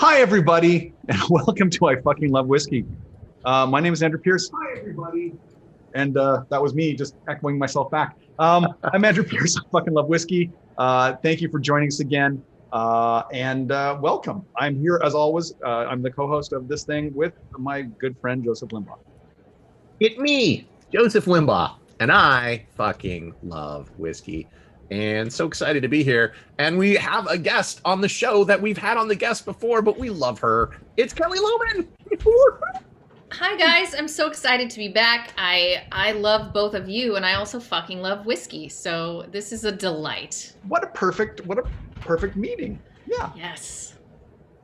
Hi, everybody, and welcome to I Fucking Love Whiskey. My name is Andrew Pearce. Hi, everybody. And that was me just echoing myself back. I'm Andrew Pearce. I fucking love whiskey. Thank you for joining us again. And welcome. I'm here as always. I'm the co-host of this thing with my good friend, Joseph Limbaugh. It's me, Joseph Limbaugh, and I fucking love whiskey. And so excited to be here. And we have a guest on the show that we've had on the guest before, but we love her. It's Kelly Lohman. Hi guys, I'm so excited to be back. I love both of you, and I also fucking love whiskey. So this is a delight. What a perfect meeting. Yeah. Yes.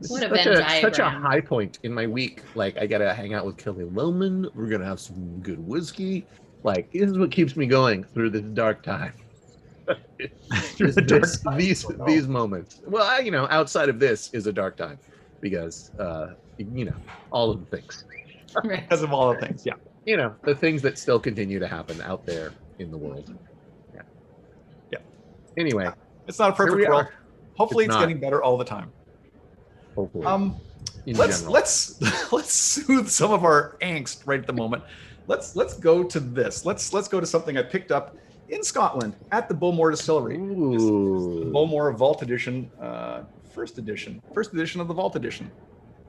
What a Venn diagram. Such a high point in my week. Like, I gotta hang out with Kelly Lohman. We're gonna have some good whiskey. Like, this is what keeps me going through this dark time. These moments. Well, you know, outside of this is a dark time because you know, all of the things. Right. Because of all the things, yeah. You know, the things that still continue to happen out there in the world. Yeah. Yeah. Anyway, it's not a perfect world. Hopefully it's getting better all the time. Hopefully. Let's soothe some of our angst right at the moment. Let's go to this. Let's go to something I picked up in Scotland at the Bowmore Distillery. Ooh. The Bowmore Vault Edition, first edition of the Vault Edition.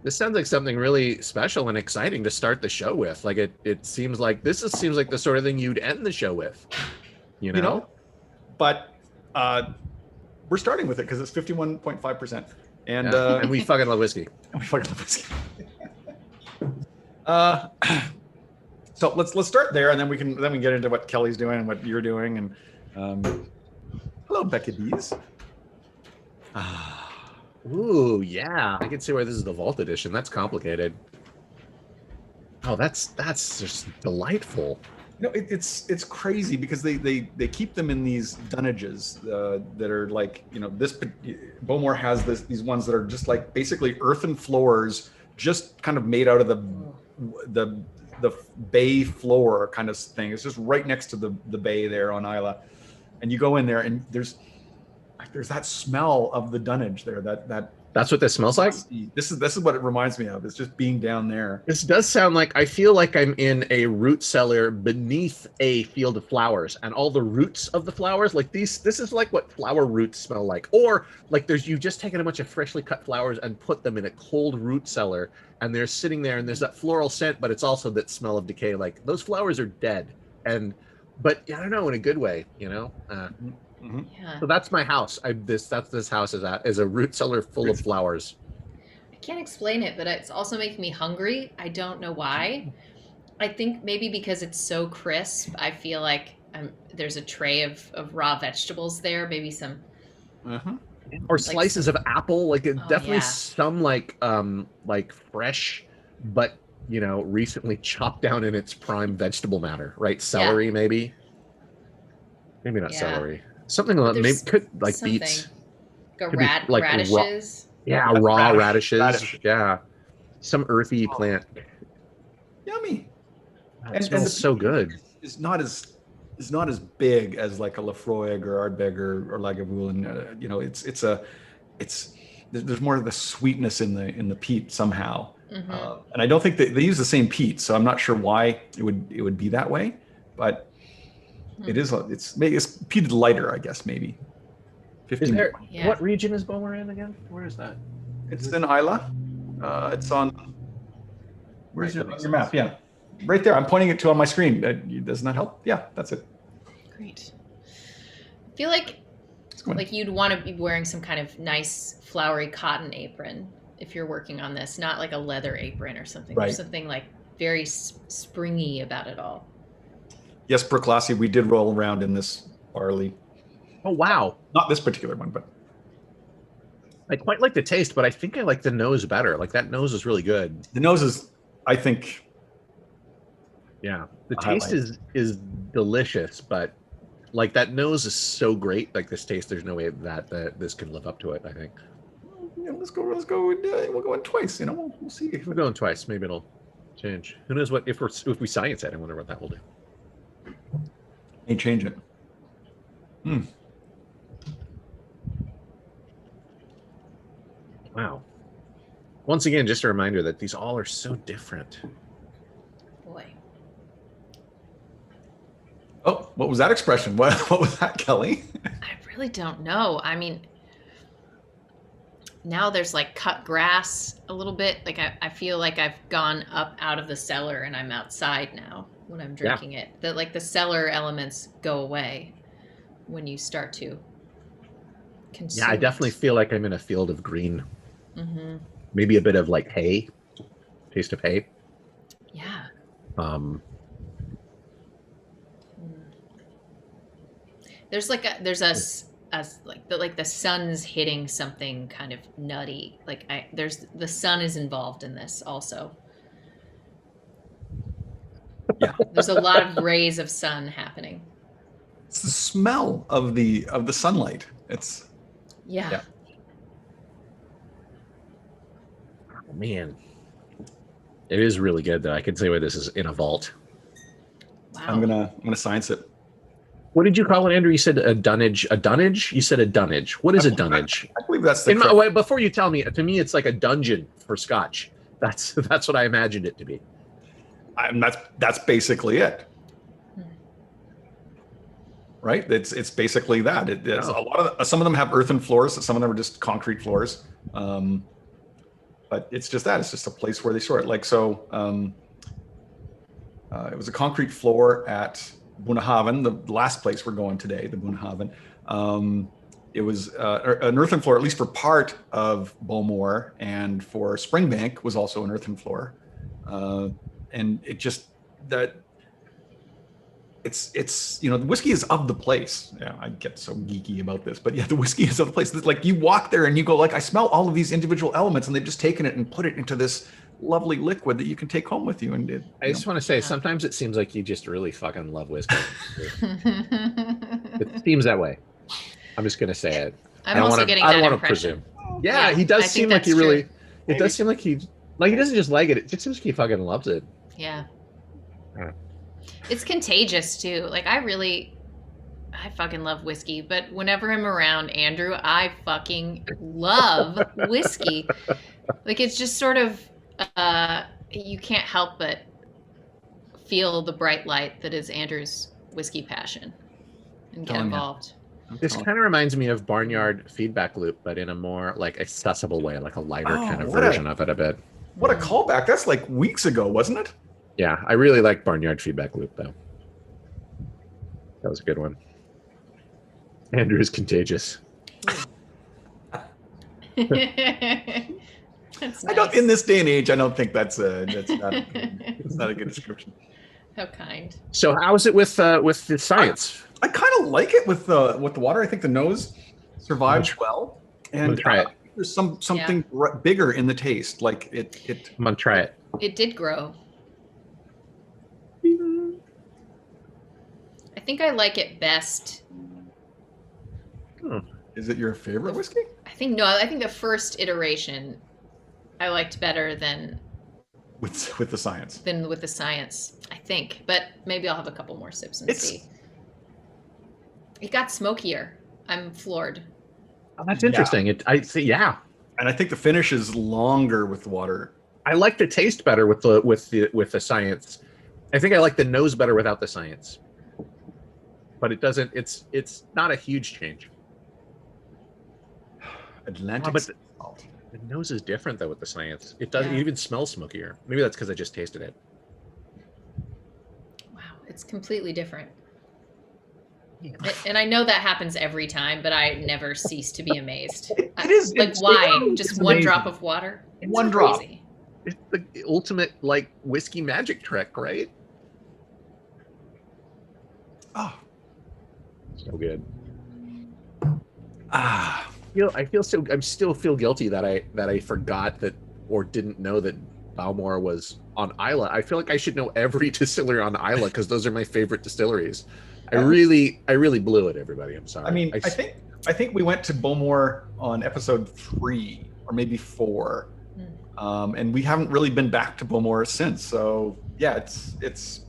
This sounds like something really special and exciting to start the show with. Like it seems like seems like the sort of thing you'd end the show with. You know? But we're starting with it because it's 51.5%. And we fucking love whiskey. So let's start there, and then we can get into what Kelly's doing and what you're doing. And hello, Becca Dees. Ooh, yeah, I can see where this is the Vault Edition. That's complicated. Oh, that's just delightful. You know, it's crazy because they keep them in these dunnages that are like, you know, this Bowmore has these ones that are just like basically earthen floors, just kind of made out of the bay floor kind of thing. It's just right next to the bay there on Islay, and you go in there and there's that smell of the dunnage there. That's what this smells like? This is what it reminds me of. It's just being down there. This does sound like, I feel like I'm in a root cellar beneath a field of flowers, and all the roots of the flowers, like this is like what flower roots smell like. Or like you've just taken a bunch of freshly cut flowers and put them in a cold root cellar, and they're sitting there, and there's that floral scent, but it's also that smell of decay. Like those flowers are dead. But I don't know, in a good way, you know? Yeah. So that's my house. This house is a root cellar full of flowers. I can't explain it, but it's also making me hungry. I don't know why. I think maybe because it's so crisp. I feel like there's a tray of raw vegetables there. Maybe some. Or slices of apple. Like definitely some like fresh, but you know, recently chopped down in its prime vegetable matter. Right? Celery, maybe. Maybe not celery. Something like maybe could like beets, like radishes. Raw radishes. Yeah, some earthy plant. Yummy. It smells so good. It's not as big as like a Lafroig or Ardbeg or Lagavulin. You know, there's more of the sweetness in the peat somehow. And I don't think they use the same peat, so I'm not sure why it would be that way, but. It's peated lighter, I guess, maybe. 15. What region is Bowmore in again? Where is that? It's in Islay. It's on. Where's your map? Yeah, right there. I'm pointing it to on my screen. Does not help. Yeah, that's it. Great. I feel like you'd want to be wearing some kind of nice flowery cotton apron if you're working on this, not like a leather apron or something. Right. There's something like very springy about it all. Yes, Proclassi, we did roll around in this barley. Oh, wow. Not this particular one, but... I quite like the taste, but I think I like the nose better. Like, that nose is really good. The nose is, I think... Yeah. The taste is delicious, but, like, that nose is so great. Like, this taste, there's no way that this can live up to it, I think. Yeah, let's go. We'll go in twice, you know? We'll see. If we're going twice, maybe it'll change. Who knows what... If we science it, I wonder what that will do. May change it. Wow. Once again, just a reminder that these all are so different. Boy. Oh, what was that expression? What was that, Kelly? I really don't know. I mean, now there's like cut grass a little bit. Like I feel like I've gone up out of the cellar and I'm outside now when I'm drinking it. That like the cellar elements go away when you start to consume. Yeah, I definitely feel like I'm in a field of green. Mm-hmm. Maybe a bit of like hay, taste of hay. Yeah. There's like like the sun's hitting something kind of nutty. Like the sun is involved in this also. Yeah. There's a lot of rays of sun happening. It's the smell of the sunlight. It's yeah. Oh, man, it is really good though. I can say why this is in a vault. Wow. I'm gonna science it. What did you call it, Andrew? You said a dunnage. A dunnage? You said a dunnage. What is a dunnage? I believe that's the wait, before you tell me, to me, it's like a dungeon for Scotch. That's what I imagined it to be. That's basically it. Right? It's basically that. It's a lot of some of them have earthen floors. Some of them are just concrete floors. But it's just that. It's just a place where they store it. Like so. It was a concrete floor at Bunnahabhain, the last place we're going today, the Bunnahabhain. It was an earthen floor, at least for part of Bowmore, and for Springbank was also an earthen floor. And it just that it's the whiskey is of the place. Yeah, I get so geeky about this, but yeah, the whiskey is of the place. It's like you walk there and you go like, I smell all of these individual elements, and they've just taken it and put it into this lovely liquid that you can take home with you. And I just want to say, sometimes it seems like you just really fucking love whiskey. It seems that way. I'm just gonna say it. I'm also getting that impression. Yeah, he does seem like he really. It does seem like he doesn't just like it. It just seems like he fucking loves it. Yeah. It's contagious too. Like I fucking love whiskey, but whenever I'm around Andrew, I fucking love whiskey. Like it's just sort of you can't help but feel the bright light that is Andrew's whiskey passion and get involved. This kind of reminds me of Barnyard Feedback Loop, but in a more like accessible way, like a lighter kind of version of it a bit. What a callback. That's like weeks ago, wasn't it? Yeah, I really like Barnyard Feedback Loop, though. That was a good one. Andrew is contagious. That's nice. I don't. In this day and age, I don't think that's not a good description. How kind. So, how is it with the science? I kind of like it with the water. I think the nose survives well, and try it. There's something bigger in the taste. Like it. I'm gonna try it. It did grow. I think I like it best. Is it your favorite whiskey? I think the first iteration I liked better than with the science. Than with the science, I think. But maybe I'll have a couple more sips and see. It got smokier. I'm floored. Oh, that's interesting. And I think the finish is longer with the water. I like the taste better with the science. I think I like the nose better without the science. But it doesn't. It's not a huge change. Atlantic. But the nose is different though with the science. It doesn't even smell smokier. Maybe that's because I just tasted it. Wow, it's completely different. And I know that happens every time, but I never cease to be amazed. It is like why? Just one drop of water? It's one drop. Crazy. It's the ultimate like whiskey magic trick, right? Oh, so good. Ah. I still feel guilty that I forgot that or didn't know that Bowmore was on Islay. I feel like I should know every distillery on Islay because those are my favorite distilleries. I really blew it, everybody. I'm sorry. I mean, I think we went to Bowmore on episode 3 or maybe 4, and we haven't really been back to Bowmore since. So yeah, it's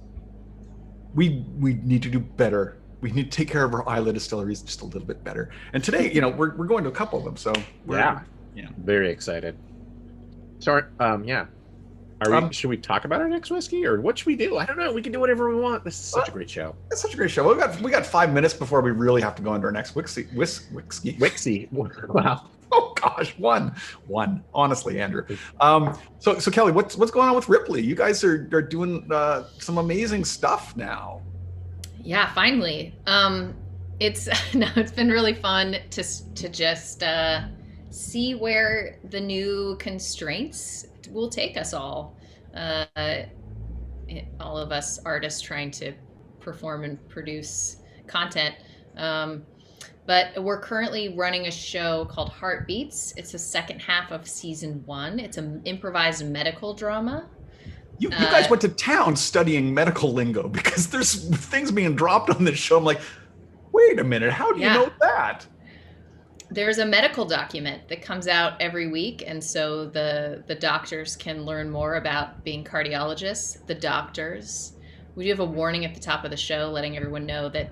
we need to do better. We need to take care of our Islay distilleries just a little bit better. And today, we're going to a couple of them. So we're very excited. Sorry. Yeah. Should we talk about our next whiskey, or what should we do? I don't know. We can do whatever we want. This is such a great show. It's such a great show. We got 5 minutes before we really have to go into our next whiskey. Wow. Oh gosh, one. Honestly, Andrew. So Kelly, what's going on with Ripley? You guys are doing some amazing stuff now. Yeah, finally. It's been really fun to just see where the new constraints will take us all. All of us artists trying to perform and produce content. But we're currently running a show called Heartbeats. It's the second half of season 1. It's an improvised medical drama. You guys went to town studying medical lingo, because there's things being dropped on this show. I'm like, wait a minute, how do you know that? There's a medical document that comes out every week, and so the doctors can learn more about being cardiologists. The doctors, we do have a warning at the top of the show letting everyone know that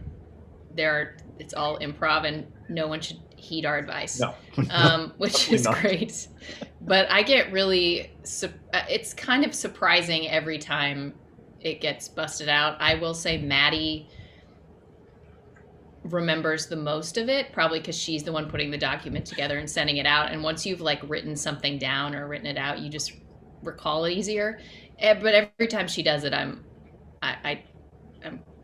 it's all improv and no one should heed our advice. No. Which is great. But I get really, it's kind of surprising every time it gets busted out. I will say Maddie remembers the most of it, probably because she's the one putting the document together and sending it out. And once you've like written something down or written it out, you just recall it easier. But every time she does it, I'm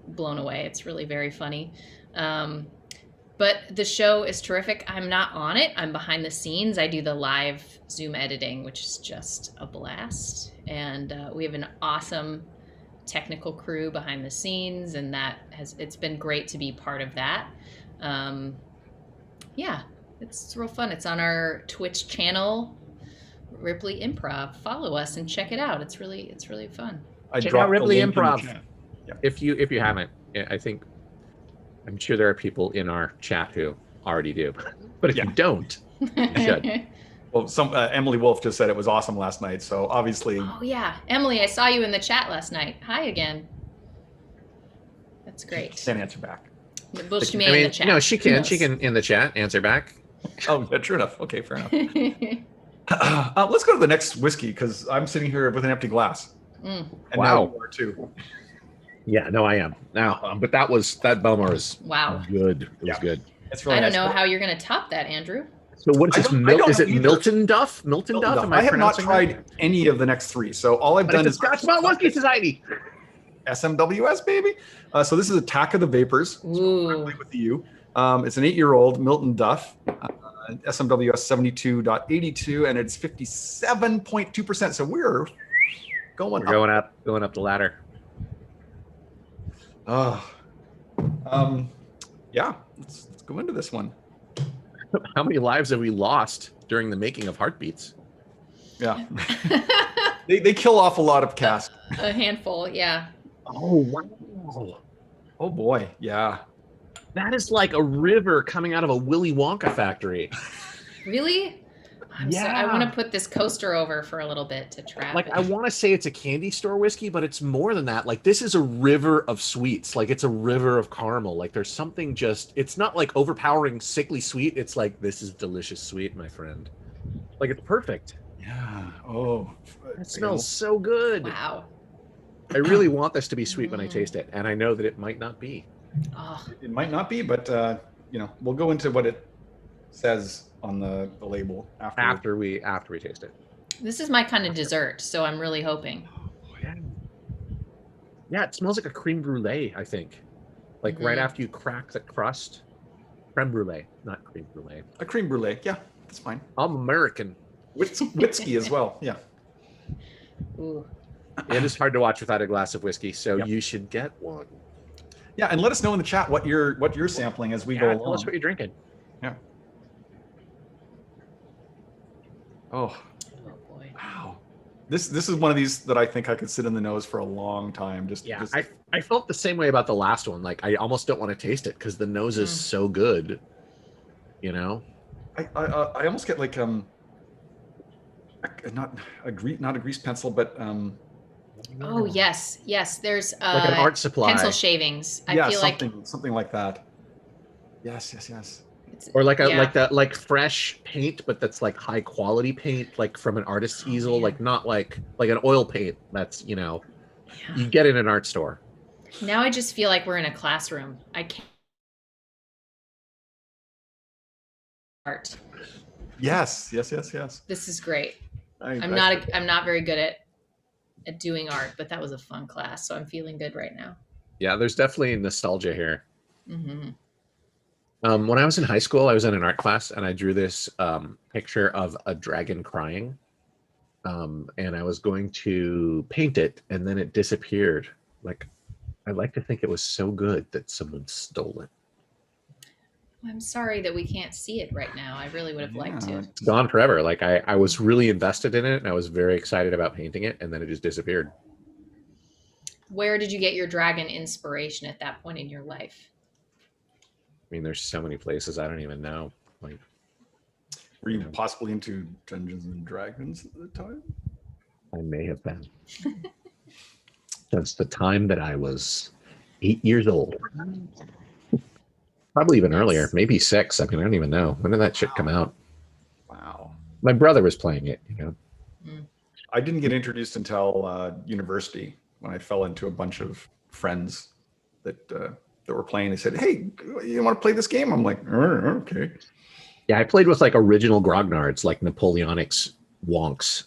blown away. It's really very funny. But the show is terrific. I'm not on it. I'm behind the scenes. I do the live Zoom editing, which is just a blast. And we have an awesome technical crew behind the scenes, and it's been great to be part of that. Yeah, it's real fun. It's on our Twitch channel, Ripley Improv. Follow us and check it out. It's really fun. Check out Ripley Improv. Yeah. If you haven't, I'm sure there are people in our chat who already do, but if you don't, you should. Well, Emily Wolf just said it was awesome last night, so obviously. Oh yeah, Emily, I saw you in the chat last night. Hi again. That's great. Can't answer back. Well, she may in the chat. No, she can. She can in the chat answer back. Oh, yeah, true enough. Okay, fair enough. Let's go to the next whiskey, because I'm sitting here with an empty glass. And now you are too. Yeah, no, I am now. But that Bowmore is good. It was good. It's really I don't know how you're going to top that, Andrew. So what is this? Is it Miltonduff? Miltonduff? I have not tried any of the next three. So all I've done is Scotch Malt Whiskey Society. SMWS, baby. So this is Attack of the Vapours. Ooh. With you. It's an 8-year-old Miltonduff SMWS 72.82, and it's 57.2%. So we're going up the ladder. Yeah, let's go into this one. How many lives have we lost during the making of Heartbeats? Yeah. they kill off a lot of casks. A handful, yeah. Oh, wow. Oh, boy, yeah. That is like a river coming out of a Willy Wonka factory. Really? I want to put this coaster over for a little bit to trap it. I want to say it's a candy store whiskey, but it's more than that. Like, this is a river of sweets. Like, it's a river of caramel. Like, there's something it's not like overpowering sickly sweet. It's like, this is delicious sweet, my friend. Like, it's perfect. Yeah. Oh. It smells so good. Wow. I really want this to be sweet when I taste it, and I know that it might not be. Oh. It might not be, but, we'll go into what it says on the label after we taste it. This is my kind of dessert, so I'm really hoping. Yeah, it smells like a creme brulee, I think. Like right after you crack the crust. Creme brulee, not creme brulee. A creme brulee, yeah, that's fine. I'm American. Whiskey as well, yeah. Ooh. It is hard to watch without a glass of whiskey, so you should get one. Yeah, and let us know in the chat what you're sampling as we go along. Tell us what you're drinking. Yeah. Oh boy! Wow, this is one of these that I think I could sit in the nose for a long time. I felt the same way about the last one. Like, I almost don't want to taste it because the nose is so good. You know, I almost get like not a grease pencil, but oh yes, there's like an art supply pencil shavings. I feel something like that. Yes. Or like a Yeah. like fresh paint, but that's like high quality paint, like from an artist's easel, man. like not like an oil paint that's, you know, you get in an art store. Now I just feel like we're in a classroom. I can't art. Yes. This This is great. I I'm not very good at doing art, but that was a fun class, so I'm feeling good right now. Yeah, there's definitely nostalgia here. Mm-hmm. When I was in high school, I was in an art class and I drew this picture of a dragon crying. And I was going to paint it and then it disappeared. Like, I like to think it was so good that someone stole it. I'm sorry that we can't see it right now. I really would have liked to. It's gone forever. Like I was really invested in it and I was very excited about painting it and then it just disappeared. Where did you get your dragon inspiration at that point in your life? I mean, there's so many places I don't even know. Like, were you possibly into Dungeons and Dragons at the time? I may have been. Since the time that I was 8 years old. Probably even earlier, maybe 6. I mean, I don't even know. When did that shit come out? Wow. My brother was playing it, you know. I didn't get introduced until university when I fell into a bunch of friends that were playing. They said, "Hey, you want to play this game?" I'm like, "Okay." Yeah, I played with like original grognards, like Napoleonics wonks,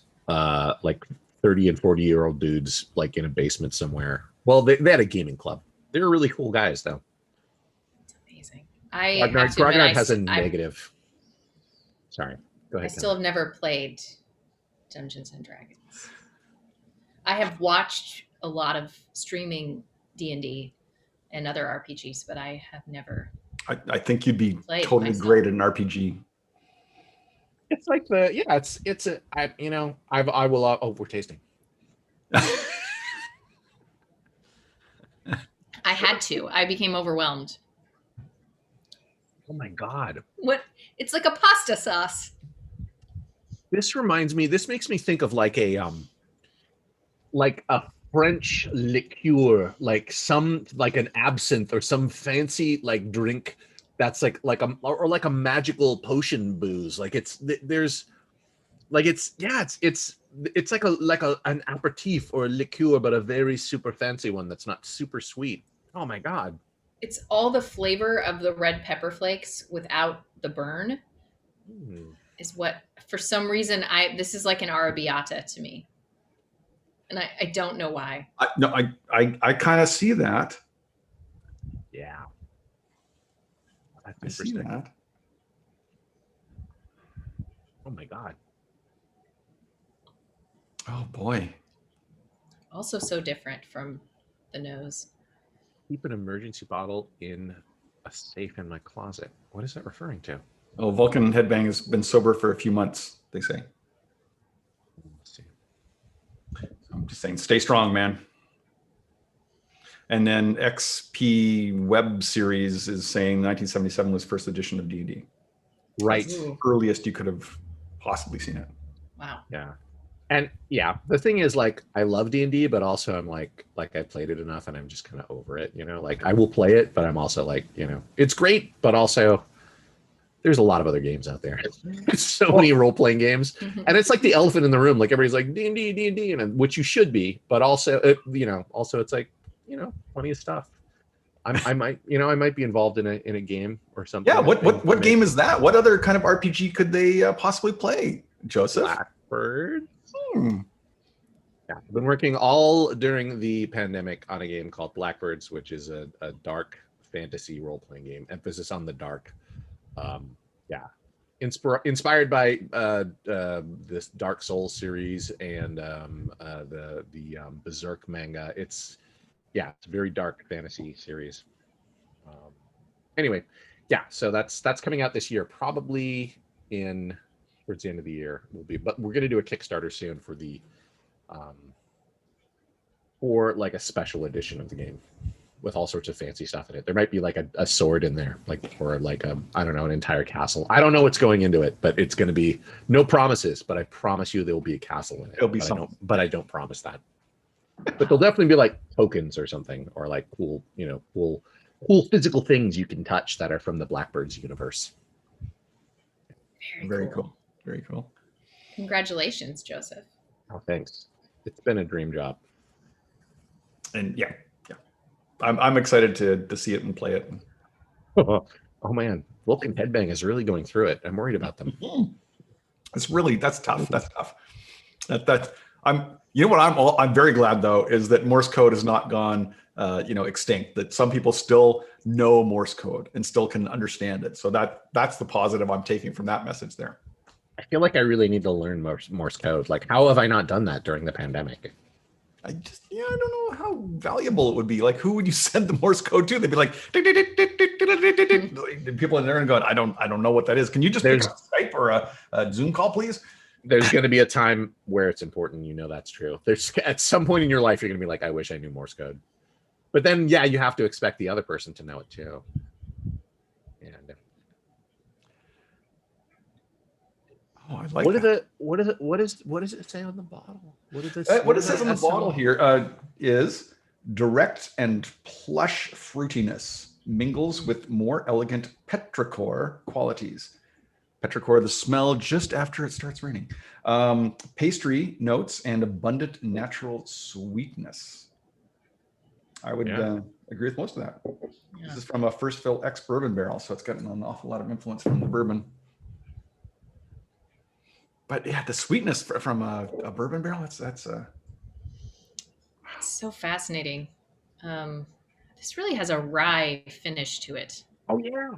like 30 and 40-year-old dudes, like in a basement somewhere. Well, they had a gaming club. They were really cool guys, though. It's amazing. Grognard has a negative. Sorry, go ahead. I still have never played Dungeons and Dragons. I have watched a lot of streaming D&D and other RPGs, but I have never. I think you'd be totally myself. great at an RPG. It's like I will. Oh, we're tasting. I had to. I became overwhelmed. Oh my God. What? It's like a pasta sauce. This makes me think of like a French liqueur, like an absinthe or some fancy like drink that's like a magical potion booze. Like it's like an aperitif or a liqueur, but a very super fancy one that's not super sweet. Oh my God. It's all the flavor of the red pepper flakes without the burn. Is what, for some reason, this is like an arrabbiata to me. And I don't know why. I kind of see that. Yeah. I see that. Oh my God. Oh boy. Also so different from the nose. Keep an emergency bottle in a safe in my closet. What is that referring to? Oh, Vulcan Headbang has been sober for a few months, they say. Let's see. I'm just saying, stay strong, man. And then XP Web Series is saying 1977 was first edition of D&D. Right. That's the earliest you could have possibly seen it. Wow. Yeah. And yeah, the thing is, like, I love D&D, but also I'm like I played it enough and I'm just kind of over it, you know? Like, I will play it, but I'm also like, you know, it's great, but also there's a lot of other games out there. So many role-playing games. And it's like the elephant in the room. Like, everybody's like, D&D, and which you should be, but also, also it's like, you know, plenty of stuff. I might be involved in a game or something. Yeah, what game is that? What other kind of RPG could they possibly play, Joseph? Blackbird. Yeah, I've been working all during the pandemic on a game called Blackbirds, which is a dark fantasy role-playing game. Emphasis on the dark. Inspired by this Dark Souls series and the Berserk manga. It's a very dark fantasy series. Anyway, yeah, so that's coming out this year, probably towards the end of the year but we're going to do a Kickstarter soon for the for like a special edition of the game with all sorts of fancy stuff in it. There might be like a sword in there, like, or like I don't know, an entire castle. I don't know what's going into it, but it's going to be no promises, but I promise you there will be a castle in it. It'll be something. But I don't promise that. But there'll definitely be like tokens or something, or like cool physical things you can touch that are from the Blackbirds universe. Very cool. Very cool. Congratulations, Joseph. Oh, thanks. It's been a dream job. And yeah. I'm excited to see it and play it. Oh man, Vulcan Headbang is really going through it. I'm worried about them. That's tough. That's tough. You know what I'm very glad though is that Morse code has not gone extinct. That some people still know Morse code and still can understand it. So that's the positive I'm taking from that message there. I feel like I really need to learn Morse code. Like, how have I not done that during the pandemic? I don't know how valuable it would be. Like, who would you send the Morse code to? They'd be like, people in there and going, I don't know what that is. Can you just pick up Skype or a Zoom call, please? There's going to be a time where it's important. You know, that's true. There's at some point in your life, you're going to be like, I wish I knew Morse code. But then, yeah, you have to expect the other person to know it too. And I like what does it say on the bottle? What it says on the bottle here is direct and plush fruitiness mingles with more elegant petrichor qualities. Petrichor, the smell just after it starts raining. Pastry notes and abundant natural sweetness. I would agree with most of that. Yeah. This is from a first fill ex bourbon barrel, so it's got an awful lot of influence from the bourbon. But yeah, the sweetness from a bourbon barrel, that's so fascinating. This really has a rye finish to it. Oh yeah.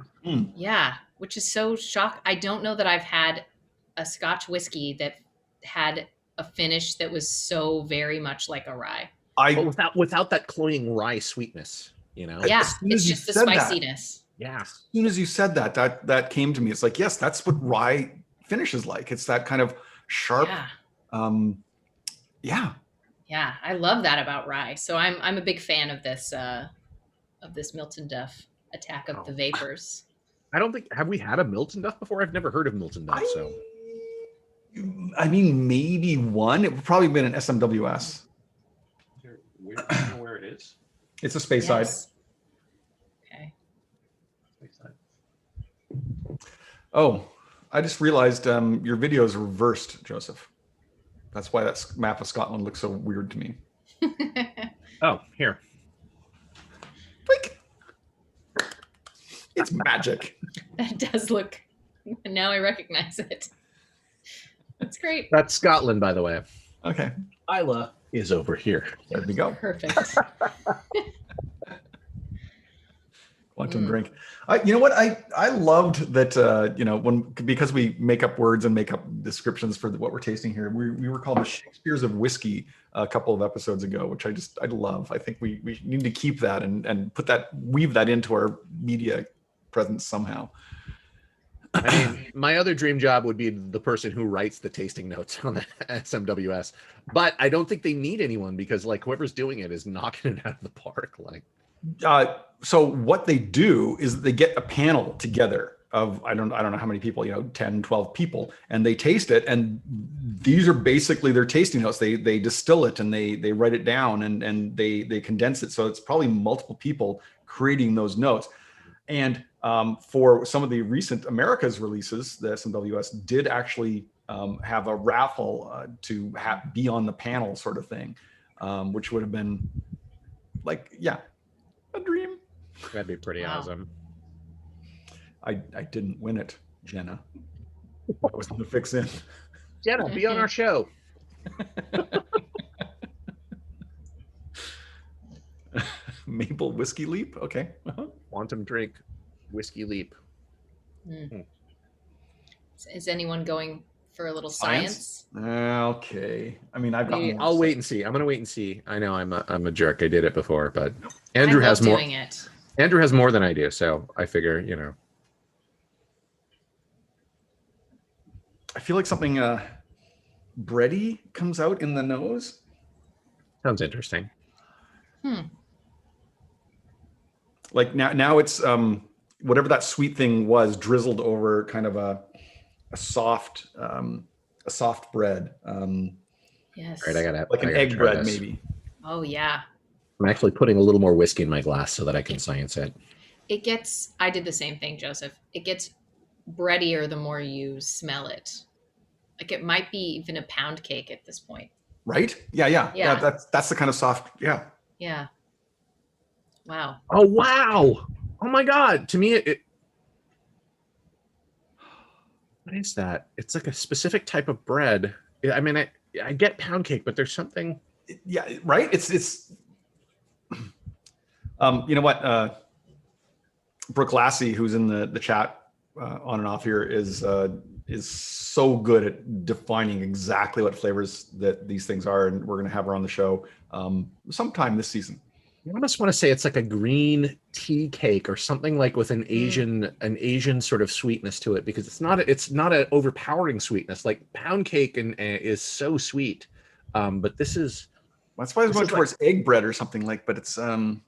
Yeah, which is so shocking. I don't know that I've had a Scotch whiskey that had a finish that was so very much like a rye. But without that cloying rye sweetness, you know? Yeah, it's just the spiciness. Yeah. As soon as you said that came to me. It's like, yes, that's what rye finish is like. It's that kind of sharp. Yeah, I love that about rye. So I'm a big fan of this Miltonduff Attack of the Vapours. I don't think, have we had a Miltonduff before? I've never heard of Miltonduff. I mean, maybe one. It would probably been an SMWS. Do you know where it is? It's a space side. Okay. Space side. Oh, I just realized your video is reversed, Joseph. That's why that map of Scotland looks so weird to me. Oh, here. Like, it's magic. That does look, now I recognize it. That's great. That's Scotland, by the way. Okay. Islay is over here. There we go. Perfect. Quantum drink. You know what? I loved that. Because we make up words and make up descriptions for what we're tasting here. We were called the Shakespeares of whiskey a couple of episodes ago, which I love. I think we need to keep that and weave that into our media presence somehow. I mean, my other dream job would be the person who writes the tasting notes on the SMWS, but I don't think they need anyone because like whoever's doing it is knocking it out of the park. Like, so what they do is they get a panel together of, I don't know how many people, 10, 12 people, and they taste it. And these are basically their tasting notes. They distill it and they write it down and they condense it. So it's probably multiple people creating those notes. And for some of the recent America's releases, the SMWS did actually have a raffle to be on the panel sort of thing, which would have been like, a dream. That'd be pretty awesome. I didn't win it, Jenna. I was the fix in. Jenna, be on our show. Maple whiskey leap. Okay. Quantum drink, whiskey leap. Is anyone going for a little science? Okay. I mean, I'll wait and see. I'm gonna wait and see. I know I'm a jerk. I did it before, but Andrew has more. Andrew has more than I do, so I figure, I feel like something bready comes out in the nose. Sounds interesting. Like now it's whatever that sweet thing was drizzled over kind of a soft bread. Yes. Right, I gotta like an egg bread maybe. Oh yeah. I'm actually putting a little more whiskey in my glass so that I can science it. I did the same thing, Joseph. It gets breadier the more you smell it. Like it might be even a pound cake at this point. Right? Yeah. Yeah. That's the kind of soft. Yeah. Yeah. Wow. Oh wow! Oh my god! To me, what is that? It's like a specific type of bread. I mean, I get pound cake, but there's something. Yeah. Right. It's. You know what? Brooke Lassie, who's in the chat on and off here, is so good at defining exactly what flavors that these things are, and we're going to have her on the show sometime this season. I almost want to say it's like a green tea cake or something, like with an Asian sort of sweetness to it, because it's not an overpowering sweetness. Like pound cake is so sweet, but this is. That's why I was going towards egg bread or something like, but it's not.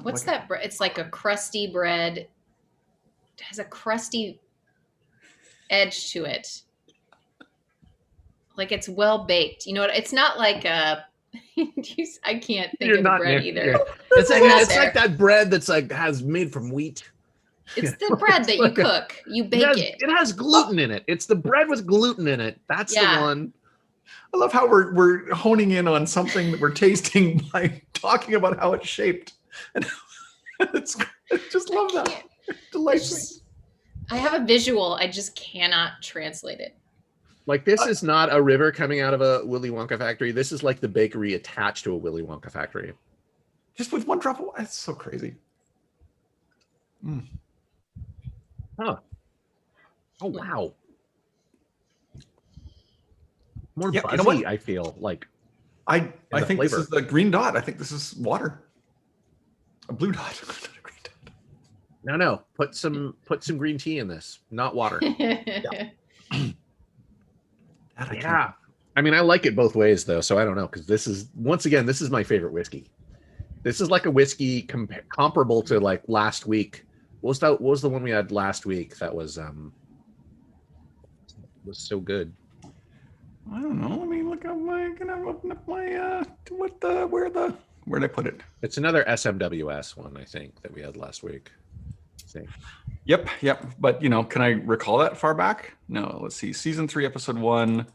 What's that bread? It's like a crusty bread. It has a crusty edge to it. Like it's well baked. You know what? It's not like a. I can't think of the bread either. Yeah. It's like that bread that's like has made from wheat. It's the bread that you cook. You bake it. It has gluten in it. It's the bread with gluten in it. That's the one. I love how we're honing in on something that we're tasting by talking about how it's shaped. And I just love that. It delights me. I have a visual. I just cannot translate it. Like this is not a river coming out of a Willy Wonka factory. This is like the bakery attached to a Willy Wonka factory. Just with one drop of water. It's so crazy. Huh. Oh wow. More buzzy, you know what? I feel like. I think flavor. this is the green dot. I think this is water. A blue dot. Not a green dot. No. Put some green tea in this, not water. Yeah. I mean, I like it both ways though, so I don't know, because this is my favorite whiskey. This is like a whiskey comparable to like last week. What was the one we had last week that was so good? I don't know. Let me look up can I open up my where'd I put it? It's another SMWS one, I think, that we had last week. Yep. But can I recall that far back? No. Let's see. Season 3, episode 1.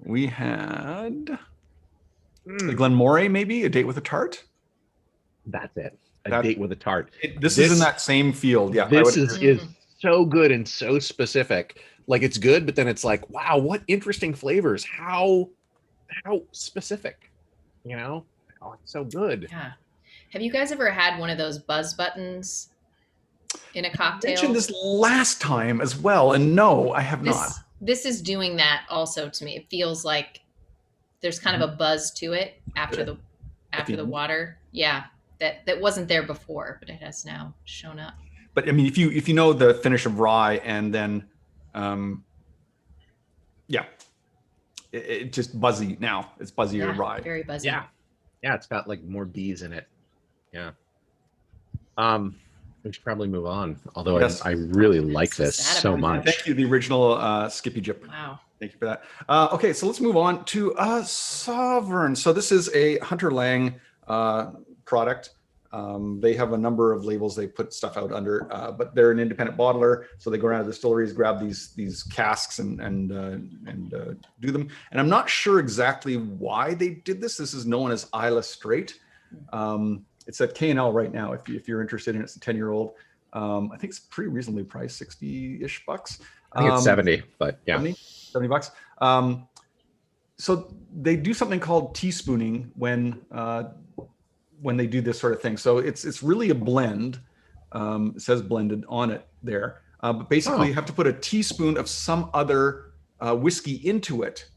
We had the Glenmoray, maybe A Date with a Tart. That's it. A Date with a Tart. This is in that same field. Yeah. This is so good and so specific. Like it's good, but then it's like, wow, what interesting flavors. How specific, Oh, it's so good. Yeah. Have you guys ever had one of those buzz buttons in a cocktail? I mentioned this last time as well, and no, I have not. This is doing that also to me. It feels like there's kind of a buzz to it after the water. Yeah, that wasn't there before, but it has now shown up. But I mean, if you know the finish of rye, and then it just buzzy now. It's buzzier rye. Very buzzy. Yeah, it's got like more bees in it. Yeah. We should probably move on. Although yes. I really like this so much. Thank you, the original Skippy Jip. Wow. Thank you for that. Okay, so let's move on to Sovereign. So this is a Hunter Lang product. They have a number of labels they put stuff out under, but they're an independent bottler, so they go around to distilleries, grab these casks and do them. And I'm not sure exactly why they did this. This is known as Islay Strait. It's at Caol right now. If you're interested in it, it's a 10-year-old. I think it's pretty reasonably priced, 60-ish bucks. I think it's 70, but yeah, $70. So they do something called teaspooning when they do this sort of thing. So it's really a blend. It says blended on it there. But basically, you have to put a teaspoon of some other whiskey into it.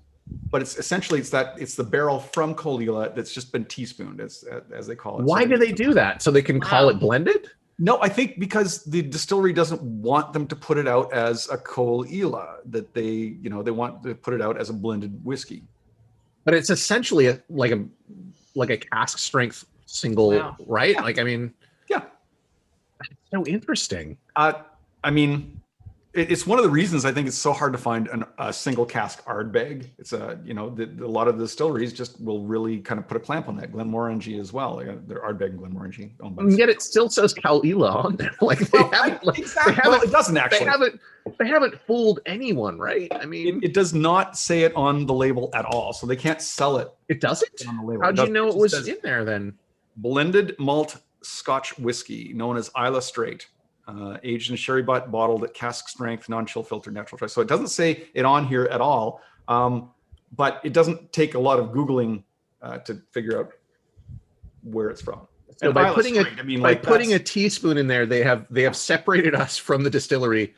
But it's essentially it's the barrel from Caol that's just been teaspooned, as they call it. Why do they do that? So they can call it blended? No, I think because the distillery doesn't want them to put it out as a Caol, that they want to put it out as a blended whiskey. But it's essentially like a cask strength single, right? Like, I mean, yeah, that's so interesting. I mean, It's one of the reasons I think it's so hard to find a single cask Ardbeg. It's a, you know, a lot of the distilleries just will really kind of put a clamp on that. Glenmorangie as well. They're Ardbeg and Glenmorangie. And yet it still says Caol on there. Like they haven't, exactly. Well, it doesn't actually. They haven't fooled anyone, right? I mean, it does not say it on the label at all, so they can't sell it. It doesn't? On the label. How'd you know it was in there then? Blended malt Scotch whiskey known as Islay Strait. Aged in sherry butt, bottled at cask strength, non-chill filtered, natural fresh. So it doesn't say it on here at all, but it doesn't take a lot of Googling to figure out where it's from. So by putting a teaspoon in there, they have separated us from the distillery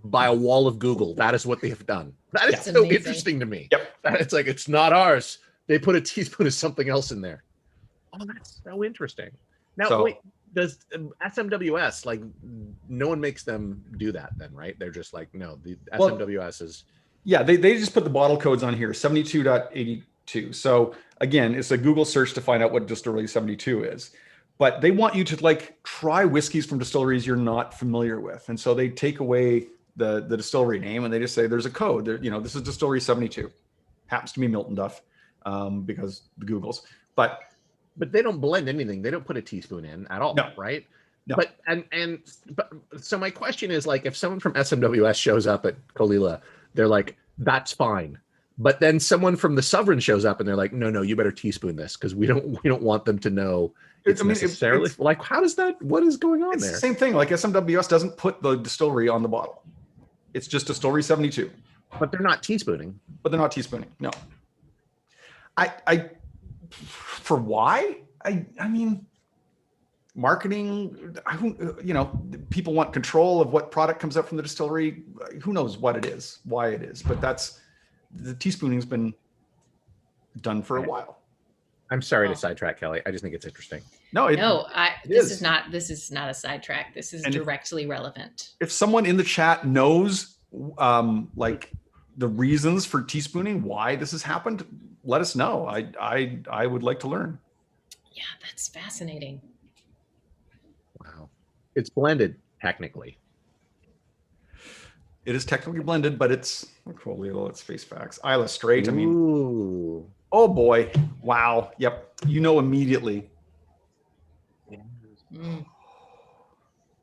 by a wall of Google. That is what they have done. That is so amazing. Interesting to me. Yep. It's like, it's not ours. They put a teaspoon of something else in there. Oh, that's so interesting. Now, wait. Does SMWS, like, no one makes them do that then, right? They're just like, no, the SMWS is... Yeah, they just put the bottle codes on here, 72.82. So again, it's a Google search to find out what distillery 72 is. But they want you to like try whiskeys from distilleries you're not familiar with. And so they take away the distillery name and they just say there's a code. There, you know, this is distillery 72. Happens to be Miltonduff because the Googles. But they don't blend anything. They don't put a teaspoon in at all, right? No. But so my question is, like, if someone from SMWS shows up at Caol, they're like, that's fine. But then someone from the Sovereign shows up and they're like, no, you better teaspoon this because we don't want them to know it's necessarily like, how does that, what is going on there? It's the same thing. Like SMWS doesn't put the distillery on the bottle. It's just distillery 72. But they're not teaspooning. No. For why? I mean, marketing, you know, people want control of what product comes up from the distillery. Who knows what it is, why it is, but the teaspooning's been done for a while. I'm sorry to sidetrack, Kelly. I just think it's interesting. This is not a sidetrack. This is directly relevant. If someone in the chat knows like the reasons for teaspooning, why this has happened, let us know. I would like to learn. Yeah, that's fascinating. Wow. It's blended, technically. It is technically blended, but it's, let's face facts. Islay Strait, I mean, ooh. Oh boy. Wow. Yep. You know immediately. Mm.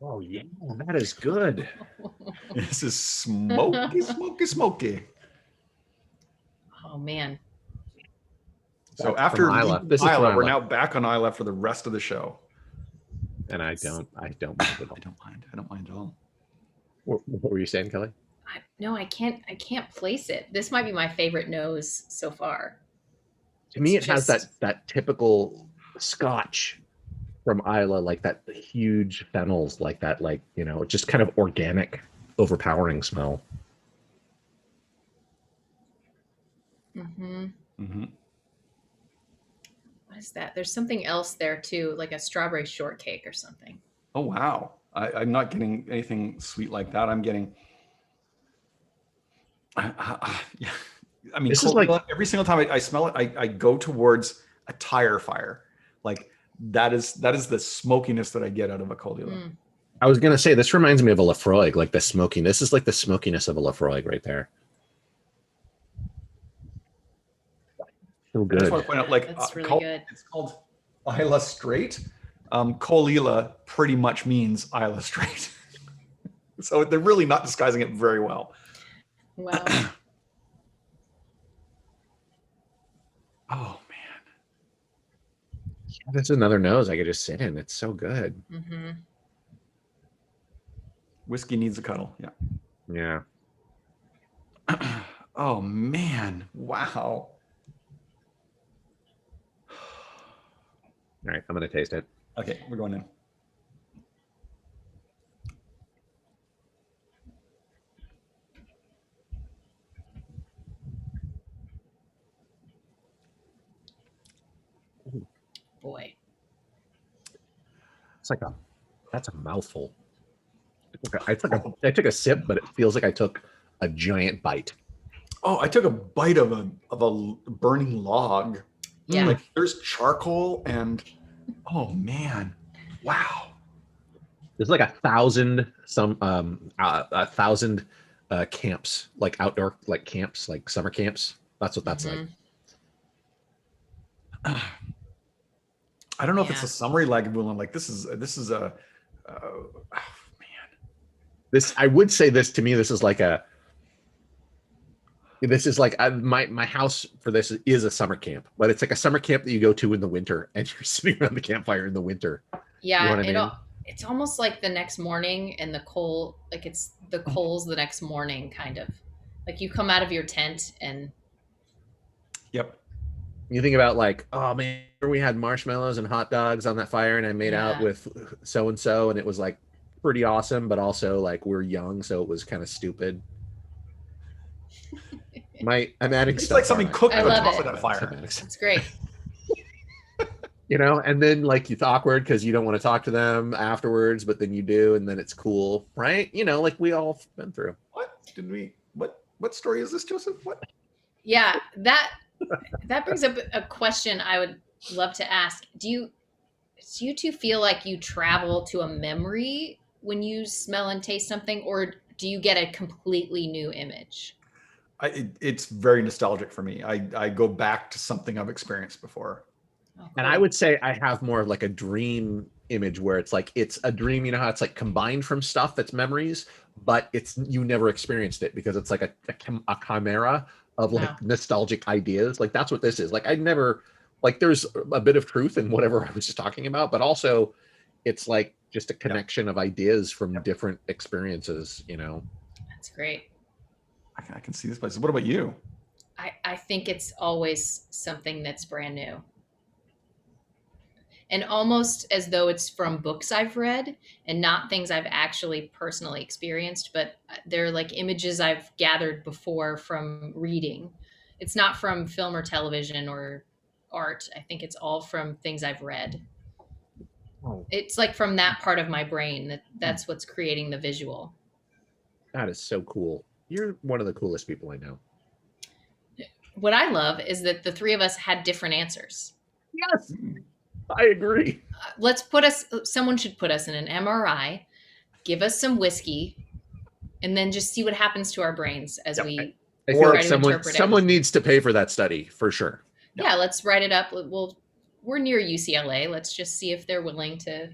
Oh yeah, that is good. This is smoky. Oh man. So after Islay, we're now back on Islay for the rest of the show. And I don't mind at all. I don't mind at all. What were you saying, Kelly? I can't place it. This might be my favorite nose so far. To me, it has that typical Scotch from Islay, like that huge fennels, like that, like, you know, just kind of organic, overpowering smell. Mm-hmm. Mm-hmm. What is that? There's something else there too, like a strawberry shortcake or something. Oh wow! I'm not getting anything sweet like that. I'm getting. Yeah. I mean, this is like every single time I smell it, I go towards a tire fire. Like that is the smokiness that I get out of a Caol. Mm. I was gonna say this reminds me of a Lafroig, like the smoking. This is like the smokiness of a Lafroig right there. So good. I just want to point out, like, that's really good. It's called Islay Strait. Caol pretty much means Islay Strait. So they're really not disguising it very well. Wow. Oh man. Yeah, that's another nose I could just sit in. It's so good. Mm-hmm. Whiskey needs a cuddle. Yeah. Yeah. Oh man. Wow. All right, I'm gonna taste it. Okay, we're going in. Boy. It's like that's a mouthful. I took a sip, but it feels like I took a giant bite. Oh, I took a bite of a burning log. Yeah. Like there's charcoal and oh man. Wow. There's like 1,000 camps, like outdoor like camps, like summer camps. That's what that's like. I don't know if it's Yeah. a summary Lagavulin. Like this is a This, I would say this to me, this is like my house for this is a summer camp, but it's like a summer camp that you go to in the winter and you're sitting around the campfire in the winter. Yeah, You know what I mean? it's almost like the next morning and the coal, like it's the coals the next morning, kind of. Like you come out of your tent and Yep. You think about like, oh man, we had marshmallows and hot dogs on that fire and I made out Yeah. with so and so and it was like pretty awesome, but also like we're young, so it was kind of stupid. I'm adding It's stuff like something on cooked I on love top it. of that fire. it's great. You know, and then like it's awkward because you don't want to talk to them afterwards, but then you do, and then it's cool, right? You know, like we all been through. What story is this, Joseph? What? Yeah, that brings up a question I would love to ask. Do you two feel like you travel to a memory when you smell and taste something, or do you get a completely new image? It's very nostalgic for me. I go back to something I've experienced before. Oh, And I would say I have more of like a dream image where it's like it's a dream, you know how it's like combined from stuff that's memories, but it's you never experienced it because it's like a chimera of like Wow. nostalgic ideas. Like that's what this is. Like I never like there's a bit of truth in whatever I was just talking about, but also it's like just a connection of ideas from different experiences, you know. That's great. I can see this place. What about you? I think it's always something that's brand new. And almost as though it's from books I've read and not things I've actually personally experienced, but they're like images I've gathered before from reading. It's not from film or television or art. I think it's all from things I've read. Oh, It's like from that part of my brain that's what's creating the visual. that is so cool. You're one of the coolest people I know. What I love is that the three of us had different answers. Yes, I agree. Someone should put us in an MRI, give us some whiskey, and then just see what happens to our brains as we I feel try like to someone interpret someone it. needs to pay for that study for sure. Yeah, let's write it up. We're near UCLA. Let's just see if they're willing to.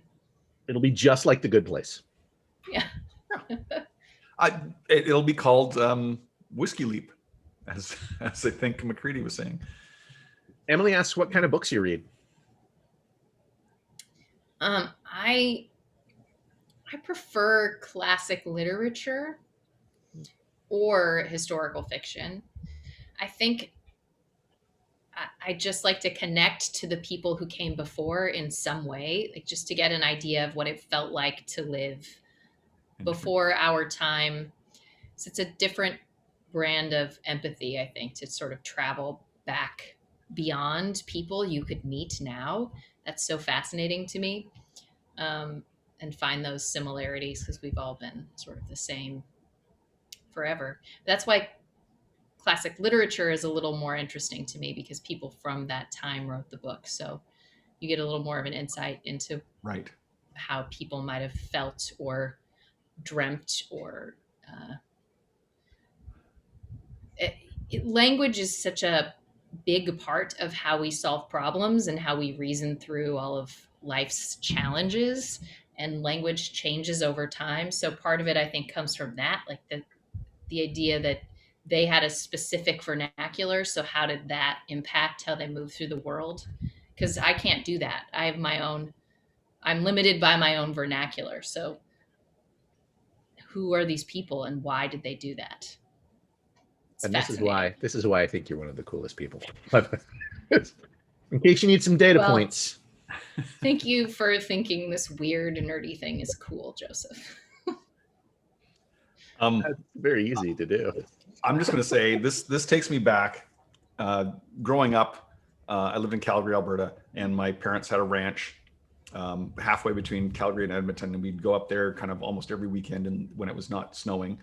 It'll be just like The Good Place. Yeah. It'll be called Whiskey Leap, as I think McCready was saying. Emily asks what kind of books you read. I prefer classic literature or historical fiction. I think I just like to connect to the people who came before in some way, like just to get an idea of what it felt like to live before our time. So it's a different brand of empathy, I think, to sort of travel back beyond people you could meet now. That's so fascinating to me, and find those similarities because we've all been sort of the same forever. That's why classic literature is a little more interesting to me because people from that time wrote the book. So you get a little more of an insight into Right. how people might have felt or dreamt or language is such a big part of how we solve problems and how we reason through all of life's challenges, and language changes over time. So part of it, I think, comes from that, like the idea that they had a specific vernacular. So how did that impact how they move through the world? Because I can't do that. I have my own, I'm limited by my own vernacular. So who are these people and why did they do that? It's And fascinating. this is why I think you're one of the coolest people. In case you need some data Well, points. Thank you for thinking this weird nerdy thing is cool, Joseph. That's very easy to do. I'm just going to say this takes me back. Growing up, I lived in Calgary, Alberta, and my parents had a ranch halfway between Calgary and Edmonton, and we'd go up there kind of almost every weekend and when it was not snowing.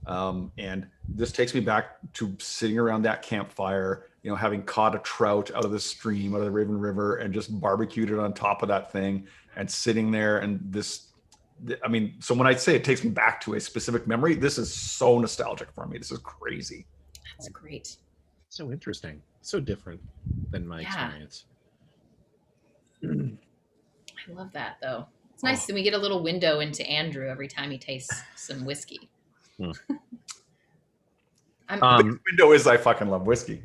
And this takes me back to sitting around that campfire, you know, having caught a trout out of the stream, out of the Raven River, and just barbecued it on top of that thing, and sitting there, and this I mean, so when I say it takes me back to a specific memory, this is so nostalgic for me. This is crazy. That's great. So interesting. So different than my experience. I love that though. It's nice that we get a little window into Andrew every time he tastes some whiskey. The window is I fucking love whiskey.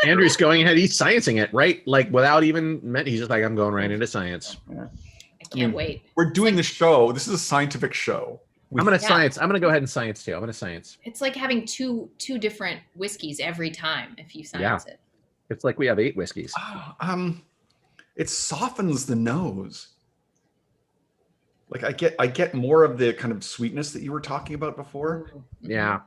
Andrew's going ahead. He's sciencing it, right? Like without even, he's just like, I'm going right into science. Yeah. I can't wait. We're doing the show. This is a scientific show. I'm going to science. I'm going to go ahead and science too. I'm going to science. It's like having two different whiskeys every time if you science it. It's like we have 8 whiskeys. It softens the nose. Like I get more of the kind of sweetness that you were talking about before. Yeah.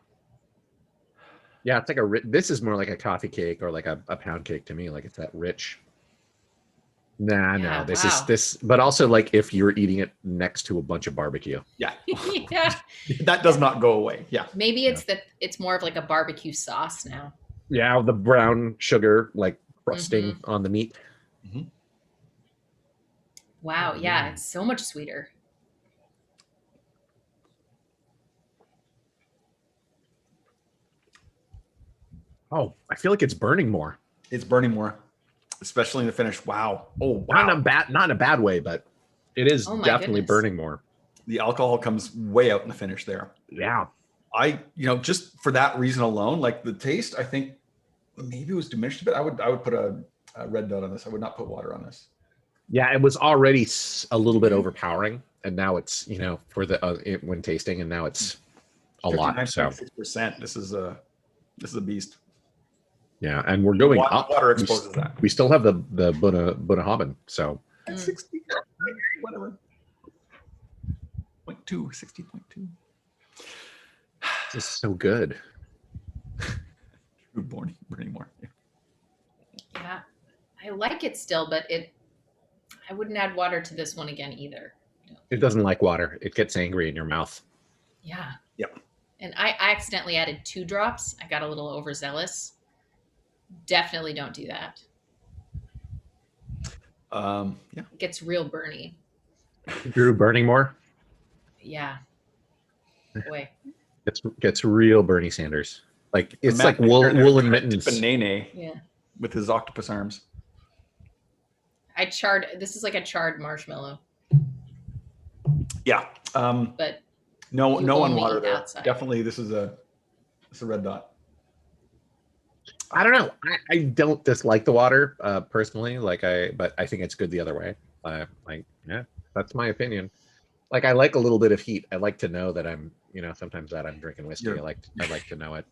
Yeah, it's like this is more like a coffee cake or like a pound cake to me. Like it's that rich. No, this is this, but also like if you're eating it next to a bunch of barbecue. Yeah. Yeah. That does not go away. Yeah. Maybe it's that it's more of like a barbecue sauce now. Yeah, the brown sugar like crusting on the meat. Wow, yeah, it's so much sweeter. Oh, I feel like it's burning more. It's burning more, especially in the finish. Wow. Oh, wow. Not in a bad way, but it is definitely burning more. The alcohol comes way out in the finish there. Yeah. Just for that reason alone, like the taste, I think maybe it was diminished a bit. I would put a red dot on this. I would not put water on this. Yeah, it was already a little bit overpowering, and now it's for the when tasting, and now it's a lot. So 6%. This is a beast. Yeah, and we're going up. Water exposes that. We still have the Bunnahabhain, so 60, whatever. 60.2. This is so good. Burning more. Yeah, I like it still, but I wouldn't add water to this one again either. It doesn't like water. It gets angry in your mouth. Yeah. Yep. And I accidentally added 2 drops. I got a little overzealous. Definitely don't do that. Yeah. It gets real burny. Drew, burning more? Yeah. Boy. Gets real Bernie Sanders. Like it's like woolen mittens. Nene. Yeah. With his octopus arms. This is like a charred marshmallow. Yeah. But no on water there. Outside. Definitely this is a red dot. I don't know. I don't dislike the water personally. But I think it's good the other way. That's my opinion. Like I like a little bit of heat. I like to know that I'm, sometimes that I'm drinking whiskey. I like to know it.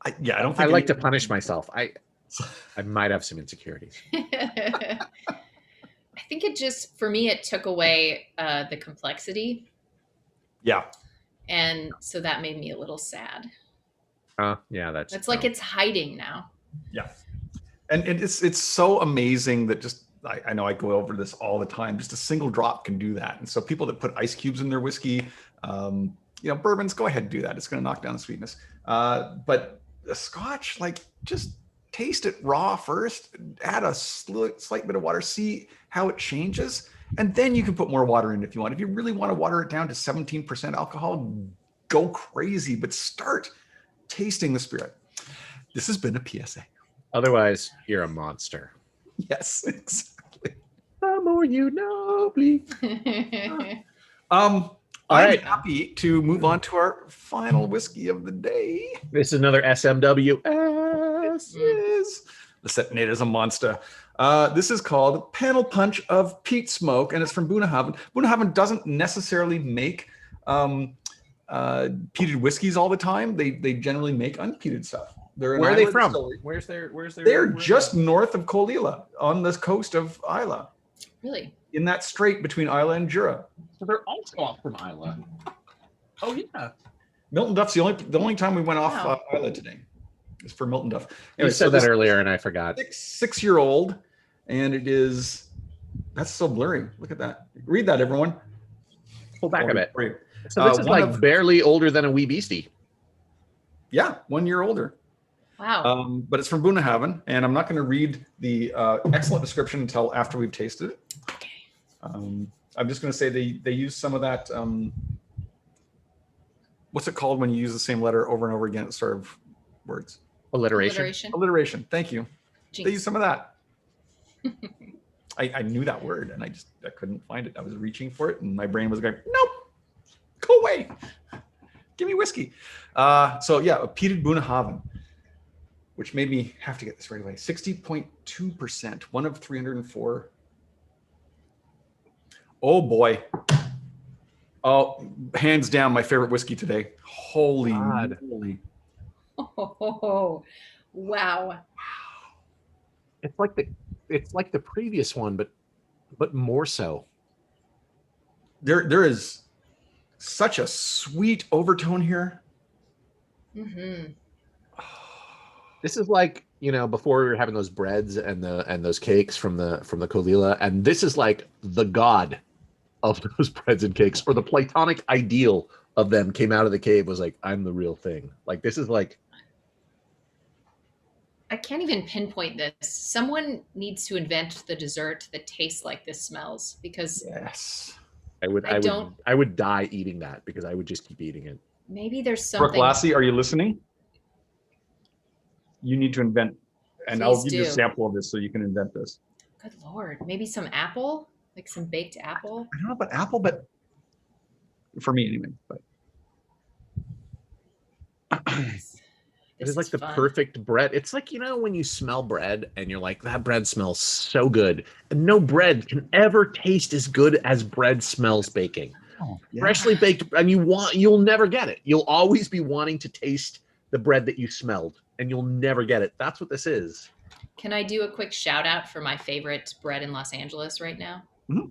I don't think I like to punish myself. I might have some insecurities. I think for me, it took away the complexity. Yeah. And so that made me a little sad. Yeah, it's like it's hiding now. Yeah. And it's so amazing that I know I go over this all the time. Just a single drop can do that. And so people that put ice cubes in their whiskey, bourbons, go ahead and do that. It's going to knock down the sweetness. But a scotch, just taste it raw first, add a slight bit of water, see how it changes. And then you can put more water in if you want. If you really want to water it down to 17% alcohol, go crazy, but start tasting the spirit. This has been a PSA. Otherwise, you're a monster. Yes, exactly. The more you know, please. I'm right. happy to move on to our final whiskey of the day. This is another SMWS. The is a monster. This is called Panel Punch of Peat-Smoke, and it's from Bunnahabhain. Bunnahabhain doesn't necessarily make peated whiskeys all the time. They generally make unpeated stuff. Where are they from? Where's their? They're just north of Caol, on the coast of Islay. Really? In that strait between Islay and Jura. So they're also off from Islay. Oh yeah. Miltonduff's the only time we went off Islay today. It's for Miltonduff. Anyway, you said that earlier and I forgot. 6-year-old, and it is. That's so blurry. Look at that. Read that, everyone. Pull back a bit. So this is barely older than a wee beastie. Yeah, 1 year older. Wow. But it's from Bunnahabhain, and I'm not going to read the excellent description until after we've tasted it. Okay. I'm just going to say they use some of that. What's it called when you use the same letter over and over again at the start of words? Alliteration. Alliteration. Thank you. Jinx. They use some of that. I knew that word and I couldn't find it. I was reaching for it and my brain was going, nope, go away. Give me whiskey. So yeah, a peated Bunnahabhain, which made me have to get this right away. 60.2%, one of 304. Oh boy. Oh, hands down, my favorite whiskey today. Holy God. moly. Oh, wow. It's like the previous one, but more so. There is such a sweet overtone here. Mm-hmm. This is like, you know, before we were having those breads and those cakes from the Caol, and this is like the god of those breads and cakes, or the platonic ideal of them came out of the cave, was like, I'm the real thing. Like, this is like, I can't even pinpoint this. Someone needs to invent the dessert that tastes like this smells, because Yes. I would die eating that, because I would just keep eating it. maybe there's Brooke something. Lassie, are you listening? You need to invent, and I'll give you a sample of this so you can invent this. Good Lord. Maybe some apple, like some baked apple. I don't know about apple, but for me anyway. But It is like the fun. perfect bread. It's like, you know, when you smell bread and you're like, that bread smells so good. And no bread can ever taste as good as bread smells baking. oh, yeah. Freshly baked, and you'll never get it. You'll always be wanting to taste the bread that you smelled, and you'll never get it. That's what this is. Can I do a quick shout out for my favorite bread in Los Angeles right now? Mm-hmm.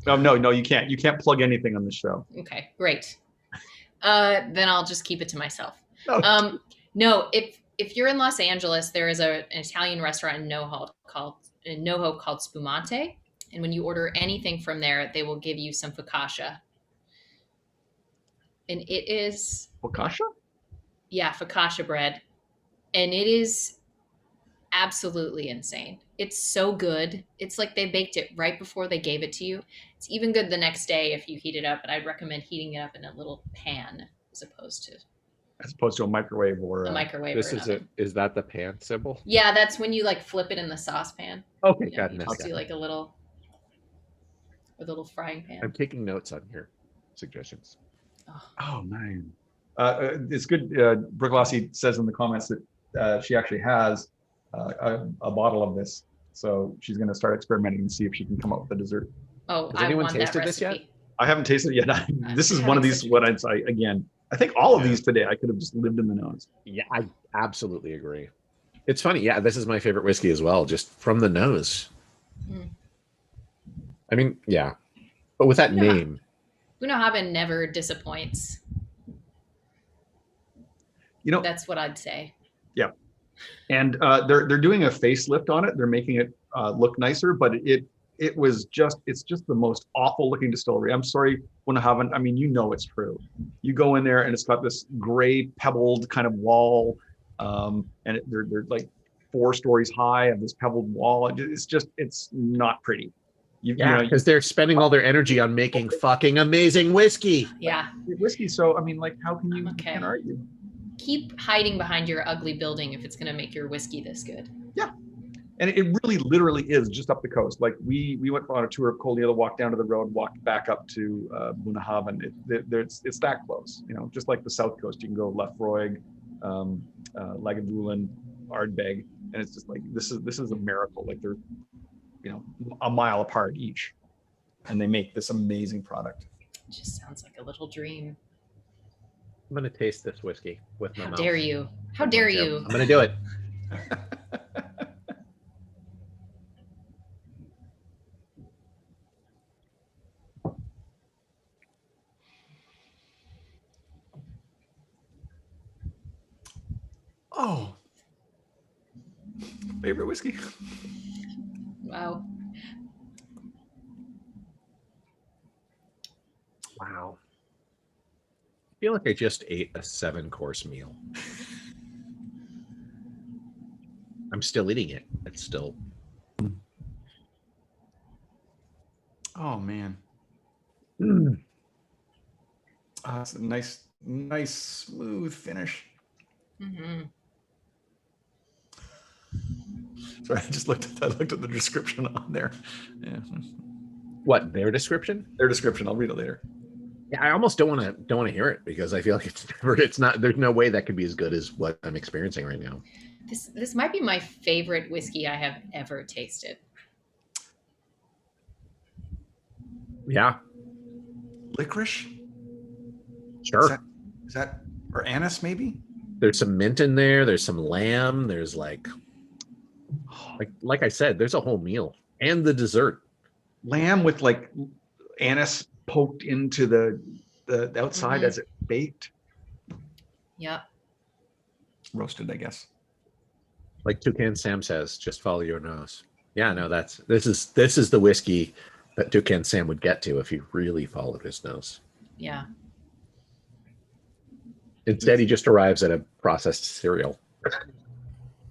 Oh, no, you can't. You can't plug anything on the show. Okay, great. Then I'll just keep it to myself. No. No, if you're in Los Angeles, there is an Italian restaurant in NoHo called Spumante, and when you order anything from there, they will give you some focaccia, and it is Focaccia? yeah, focaccia bread, and it is absolutely insane. It's so good. It's like they baked it right before they gave it to you. It's even good the next day if you heat it up, but I'd recommend heating it up in a little pan as opposed to a microwave or a microwave. This or is an oven. is that the pan symbol? Yeah, that's when you like flip it in the saucepan. Okay, You know, got you it. just do like a little frying pan. I'm taking notes on your suggestions. Oh man, it's good. Brooke Lassie says in the comments that she actually has a bottle of this, so she's going to start experimenting and see if she can come up with a dessert. Oh, Has anyone want that tasted this recipe. yet? I haven't tasted it yet. This is I'm one of having these. such a What good I'd say again. I think all of these today I could have just lived in the nose. Yeah, I absolutely agree. It's funny. Yeah, this is my favorite whiskey as well, just from the nose. Mm. I mean, yeah, but with that name. Bunnahabhain never disappoints. You know, That's what I'd say. Yeah, and they're doing a facelift on it. They're making it look nicer, but it's just the most awful looking distillery. I'm sorry, Bunnahabhain. I mean, you know it's true. You go in there and it's got this gray pebbled kind of wall, and they're like 4 stories high of this pebbled wall. It's not pretty. Yeah, because they're spending all their energy on making fucking amazing whiskey. Yeah. Whiskey. So I mean, like, how can you? Okay. You can't argue. Keep hiding behind your ugly building if it's going to make your whiskey this good. Yeah. And it really literally is just up the coast. Like we went on a tour of Caol, walked down to the road, walked back up to Bunnahabhain. It's that close, you know, just like the south coast. You can go Lefroy, Lagavulin, Ardbeg, and it's just like this is a miracle. Like they're, you know, a mile apart each, and they make this amazing product. It just sounds like a little dream. I'm gonna taste this whiskey with my mouth. How dare you? How dare you? I'm gonna do it. Oh, favorite whiskey. Wow. Wow. I feel like I just ate a 7-course meal. I'm still eating it. It's still. Oh man. It's a nice, smooth finish. Mm-hmm. Sorry, I just looked at the description on there. Yeah. What, their description? Their description. I'll read it later. Yeah, I almost don't want to hear it because I feel like it's not. There's no way that could be as good as what I'm experiencing right now. This might be my favorite whiskey I have ever tasted. Yeah, Licorice? sure. Is that or anise maybe? There's some mint in there. There's some lamb. There's like I said, there's a whole meal and the dessert. Lamb with like anise poked into the outside as it baked. Yep. Roasted, I guess. Like Toucan Sam says, just follow your nose. Yeah, no, this is the whiskey that Toucan Sam would get to if he really followed his nose. Yeah. Instead, he just arrives at a processed cereal.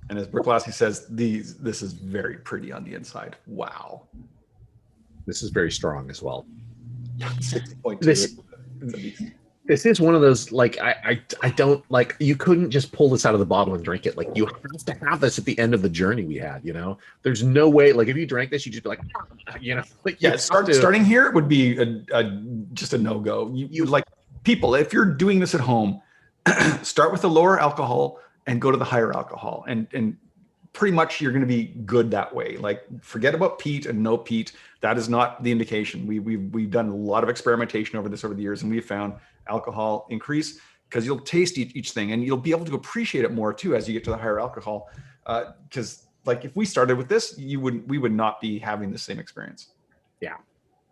And as Brooke Lassie says, this is very pretty on the inside. Wow. This is very strong as well. 60.2. This is one of those, like, I don't, like, you couldn't just pull this out of the bottle and drink it. Like, you have to have this at the end of the journey we had, you know? There's no way, like, if you drank this, you'd just be like, you know? Like, Yeah, starting here would be just a no-go. You like, people, if you're doing this at home, start with the lower alcohol and go to the higher alcohol. And pretty much you're going to be good that way. Like, forget about peat and no peat. That is not the indication. We've done a lot of experimentation over the years, and we've found alcohol increase because you'll taste each thing and you'll be able to appreciate it more too as you get to the higher alcohol. Because like if we started with this, we would not be having the same experience. Yeah.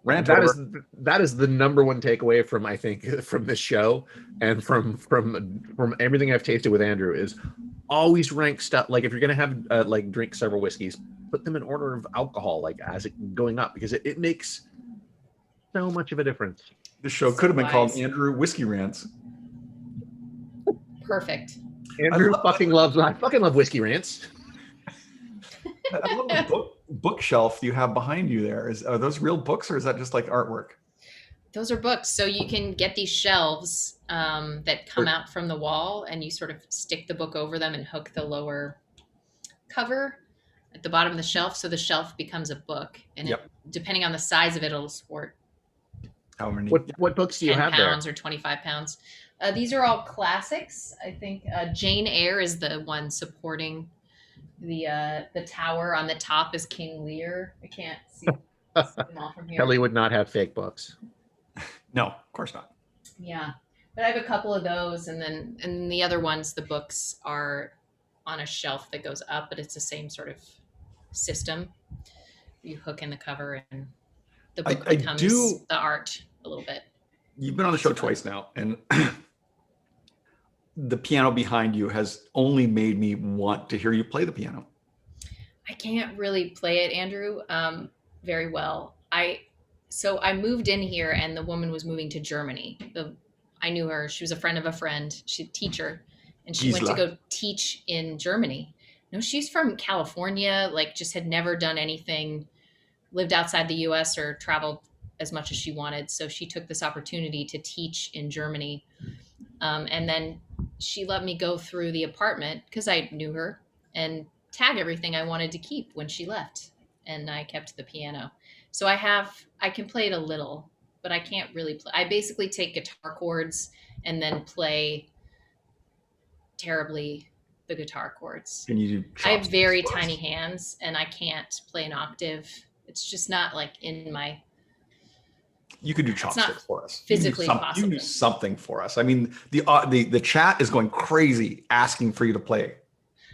That is the number one takeaway from, I think, from this show and from everything I've tasted with Andrew is always rank stuff. Like if you're going to have like drink several whiskeys, put them in order of alcohol, like as it going up, because it makes so much of a difference. This show could have been called Andrew Whiskey Rants. Perfect. Andrew fucking loves. I fucking love whiskey rants. I love the bookshelf you have behind you there. Are those real books or is that just like artwork? Those are books. So you can get these shelves that come out from the wall and you sort of stick the book over them and hook the lower cover at the bottom of the shelf. So the shelf becomes a book. And depending on the size of it, it'll support how many? What books do you have there? 10 pounds or 25 pounds. These are all classics. I think Jane Eyre is the one supporting the tower. On the top is King Lear. I can't see them all from here. Kelly would not have fake books. No, of course not. Yeah, but I have a couple of those, and the other ones, the books are on a shelf that goes up, but it's the same sort of system. You hook in the cover, and the book becomes the art a little bit. You've been on the show twice now, and the piano behind you has only made me want to hear you play the piano. I can't really play it, Andrew, very well. So I moved in here and the woman was moving to Germany. I knew her. She was a friend of a friend. She's a teacher. And she went to go teach in Germany. No, she's from California, like just had never done anything, lived outside the US or traveled as much as she wanted. So she took this opportunity to teach in Germany. And then she let me go through the apartment because I knew her and tag everything I wanted to keep when she left. And I kept the piano. So I can play it a little, but I can't really play. I basically take guitar chords and then play terribly the guitar chords. Can you do I have very tiny hands and I can't play an octave. It's just not like in my... You could do chopsticks for us. Physically possible. You can do something for us. I mean, the chat is going crazy asking for you to play.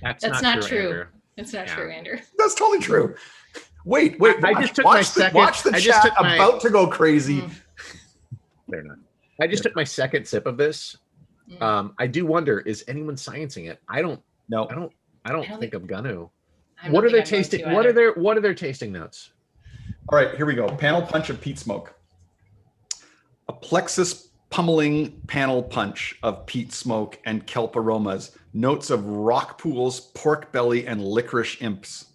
That's not true. Andrew. It's not true, Andrew. That's totally true. Wait. I just took my second. Watch the chat about to go crazy. They're not. I just took my second sip of this. I do wonder, is anyone sciencing it? I don't think I'm gonna. What are they tasting? What are their tasting notes? All right, here we go. Panel punch of peat-smoke. A plexus pummeling panel punch of peat-smoke and kelp aromas. Notes of rock pools, pork belly, and licorice imps.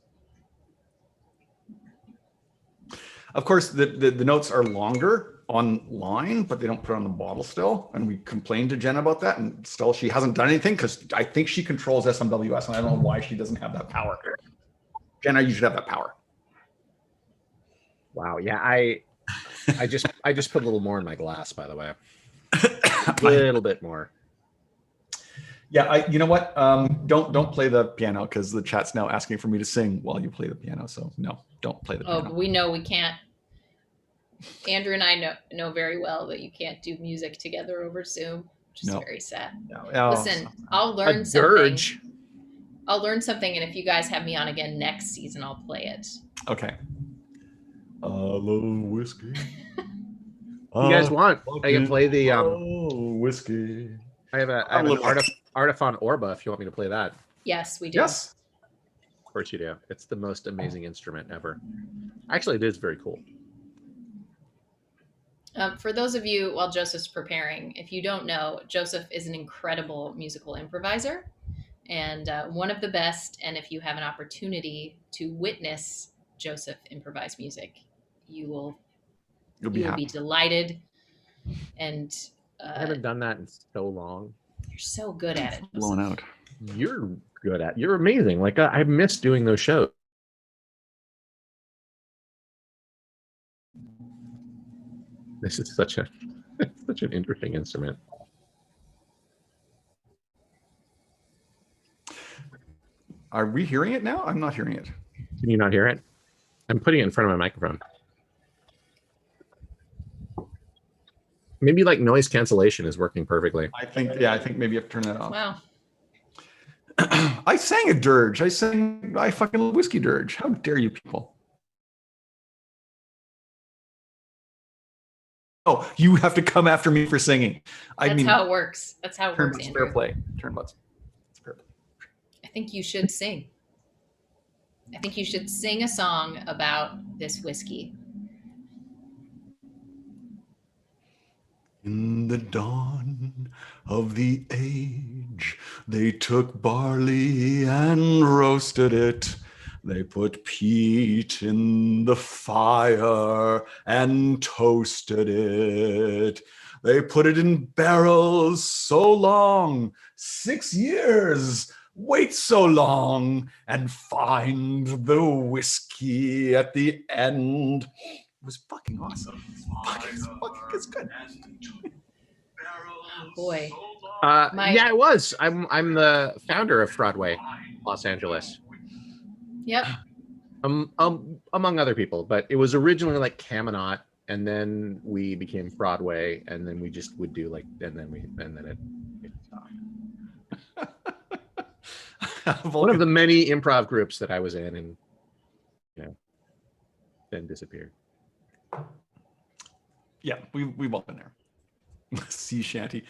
Of course, the notes are longer online, but they don't put it on the bottle still. And we complained to Jenna about that, and still she hasn't done anything because I think she controls SMWS, and I don't know why she doesn't have that power. Jenna, you should have that power. Wow. Yeah, I just put a little more in my glass, by the way. A little bit more. Yeah, you know what? Don't play the piano because the chat's now asking for me to sing while you play the piano. So no, don't play the piano. Oh, we know we can't. Andrew and I know very well that you can't do music together over Zoom, which is very sad. No. Listen, I'll learn something. I'll learn something, and if you guys have me on again next season, I'll play it. Okay. I love whiskey. You guys want? I can play the whiskey. I have an Artifon Orba if you want me to play that. Yes, we do. Yes. Of course you do. It's the most amazing instrument ever. Actually, it is very cool. For those of you, while Joseph's preparing, if you don't know, Joseph is an incredible musical improviser and one of the best. And if you have an opportunity to witness Joseph improvise music, you'll be delighted. And I haven't done that in so long. You're so good at it. Blown out. You're good at it. You're amazing. Like I miss doing those shows. This is such an interesting instrument. Are we hearing it now? I'm not hearing it. Can you not hear it? I'm putting it in front of my microphone. Maybe like noise cancellation is working perfectly. I think maybe you have to turn that off. Wow. I sang a dirge. I fucking love whiskey dirge. How dare you people? Oh, you have to come after me for singing. That's how it works. That's how it works, Andrew. Fair play. Turnbutts. It's fair play. I think you should sing. I think you should sing a song about this whiskey. In the dawn of the age, they took barley and roasted it. They put peat in the fire and toasted it. They put it in barrels so long, 6 years, wait so long, and find the whiskey at the end. It was fucking awesome. It's good. Boy. Yeah, it was. I'm the founder of Broadway, Los Angeles. Yep. Among other people, but it was originally like Caminot, and then we became Broadway, and then we just would do like, and then it stopped. One of the many improv groups that I was in, and then disappeared. Yeah, we've all been there. Sea shanty.